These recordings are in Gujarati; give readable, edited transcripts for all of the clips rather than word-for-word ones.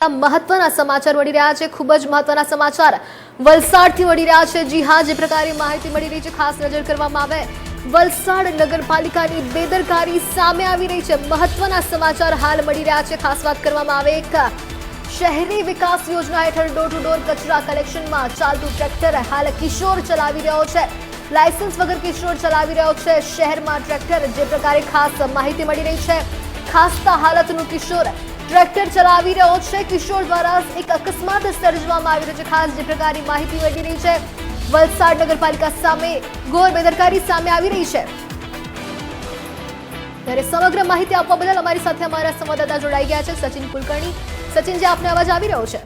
મહત્વના સમાચાર મળી રહ્યા છે। ખૂબ જ મહત્વના સમાચાર વલસાડથી મળી રહ્યા છે। જી હા, જે પ્રકારે માહિતી મળી રહી છે, ખાસ નજર કરવામાં આવે વલસાડ નગરપાલિકાની બેદરકારી સામે આવી રહી છે। મહત્વના સમાચાર હાલ મળી રહ્યા છે। ખાસ વાત કરવામાં આવે એક શહેરી વિકાસ યોજના હેઠળ ડોર ટુ ડોર કચરા કલેક્શનમાં ચાલતું ટ્રેક્ટર હાલ કિશોર ચલાવી રહ્યો છે। લાયસન્સ વગર કિશોર ચલાવી રહ્યો છે શહેરમાં ટ્રેક્ટર। જે પ્રકારે ખાસ માહિતી મળી રહી છે, ખાસ્તા હાલતનું કિશોર ટ્રેક્ટર ચલાવી રહ્યો છે। કિશોર દ્વારા એક અકસ્માત સર્જવામાં આવી રહ્યો છે। ખાસ જે પ્રકારની માહિતી મળી રહી છે, વલસાડ નગરપાલિકા સામે ઘોર બેદરકારી સામે આવી રહી છે। ત્યારે સમગ્ર માહિતી આપવા બદલ અમારી સાથે અમારા સંવાદદાતા જોડાઈ ગયા છે સચિન કુલકર્ણી। સચિન, જે આપને અવાજ આવી રહ્યો છે?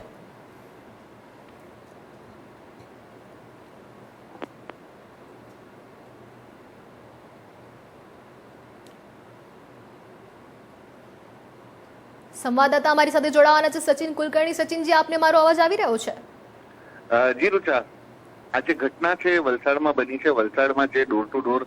સંવાદદાતા અમારી સાથે જોડાવાના છે સચિન કુલકર્ણી। સચિનજી, આપને મારો અવાજ આવી રહ્યો છે? જી રૂચા, આ જે ઘટના છે વલસાડમાં બની છે, વલસાડમાં જે ડોર ટુ ડોર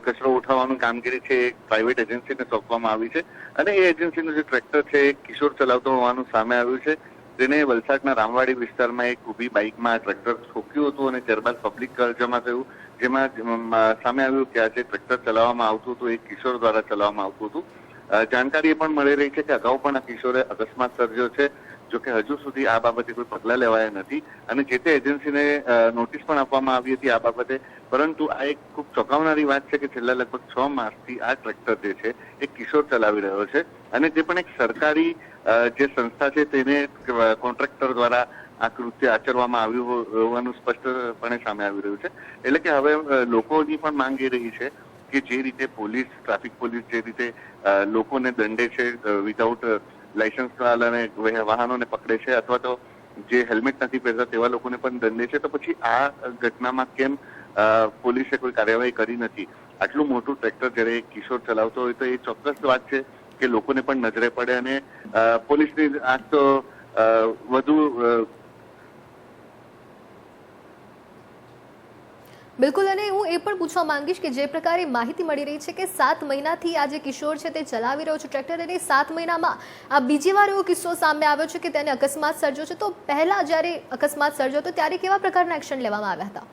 કચરો ઉઠાવવાનું કામગીરી છે એ પ્રાઇવેટ એજન્સીને સોંપવામાં આવી છે અને એ એજન્સીનું જે ટ્રેક્ટર છે એ કિશોર ચલાવતો હોવાનું સામે આવ્યું છે। તેને વલસાડના રામવાડી વિસ્તારમાં એક ઊભી બાઇકમાં ટ્રેક્ટર ઠોક્યું હતું અને ત્યારબાદ પબ્લિક જમા થયું, જેમાં સામે આવ્યું કે આ જે ટ્રેક્ટર ચલાવવામાં આવતું હતું એ કિશોર દ્વારા ચલાવવામાં આવતું હતું। જાણકારી એ પણ મળી રહી છે કે અગાઉ પણ આ કિશોરે અકસ્માત સર્જ્યો છે, જોકે હજુ સુધી આ બાબતે કોઈ પગલાં લેવાયા નથી અને જે તે એજન્સીને નોટિસ પણ આપવામાં આવી હતી આ બાબતે। પરંતુ આ એક ખૂબ ચોંકાવનારી વાત છે કે છેલ્લા લગભગ 6 માસથી આ ટ્રેક્ટર જે છે એ કિશોર ચલાવી રહ્યો છે અને તે પણ એક સરકારી જે સંસ્થા છે તેને કોન્ટ્રાક્ટર દ્વારા આ કૃત્ય આચરવામાં આવ્યું હોવાનું સ્પષ્ટપણે સામે આવી રહ્યું છે। એટલે કે હવે લોકોની પણ માંગ એ રહી છે કે જે રીતે પોલીસ, ટ્રાફિક પોલીસ જે રીતે લોકોને દંડે છે, વિધાઉટ લાયસન્સ વાળાને વાહનોને પકડે છે અથવા તો જે હેલ્મેટ નથી પહેરતા તેવા લોકોને પણ દંડે છે, તો પછી આ ઘટનામાં કેમ પોલીસે કોઈ કાર્યવાહી કરી નથી? આટલું મોટું ટ્રેક્ટર જ્યારે કિશોર ચલાવતો હોય તો એ ચોક્કસ વાત છે કે લોકોને પણ નજરે પડે અને પોલીસની આંખ તો વધુ બિલકુલ। અને હું એ પણ પૂછવા માંગીશ કે જે પ્રકારે માહિતી મળી રહી છે કે 7 મહિનાથી આ જે કિશોર છે તે ચલાવી રહ્યો છે ટ્રેક્ટર, અને 7 મહિનામાં આ બીજી વાર એવો કિસ્સો સામે આવ્યો છે કે તેને અકસ્માત સર્જ્યો છે। તો પહેલા જ્યારે અકસ્માત સર્જ્યો હતો ત્યારે કેવા પ્રકારના એક્શન લેવામાં આવ્યા હતા?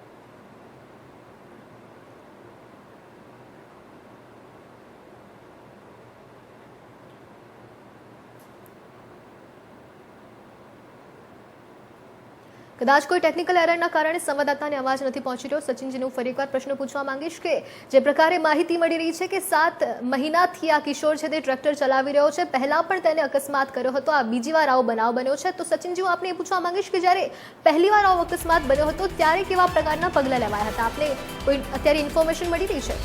કદાચ કોઈ ટેકનિકલ એરરના કારણે સંવાદદાતાને અવાજ નથી પહોંચી રહ્યો। સચિનજીને હું ફરી એકવાર પ્રશ્ન પૂછવા માંગીશ કે જે પ્રકારે માહિતી મળી રહી છે કે 7 મહિનાથી આ કિશોર છે તે ટ્રેક્ટર ચલાવી રહ્યો છે, પહેલા પણ તેને અકસ્માત કર્યો હતો, આ બીજી વાર આવો બનાવ બન્યો છે। તો સચિનજી, હું આપને એ પૂછવા માંગીશ કે જ્યારે પહેલી વાર આવો અકસ્માત બન્યો હતો ત્યારે કેવા પ્રકારના પગલાં લેવાયા હતા? આપને કોઈ અત્યારે ઇન્ફોર્મેશન મળી રહી છે?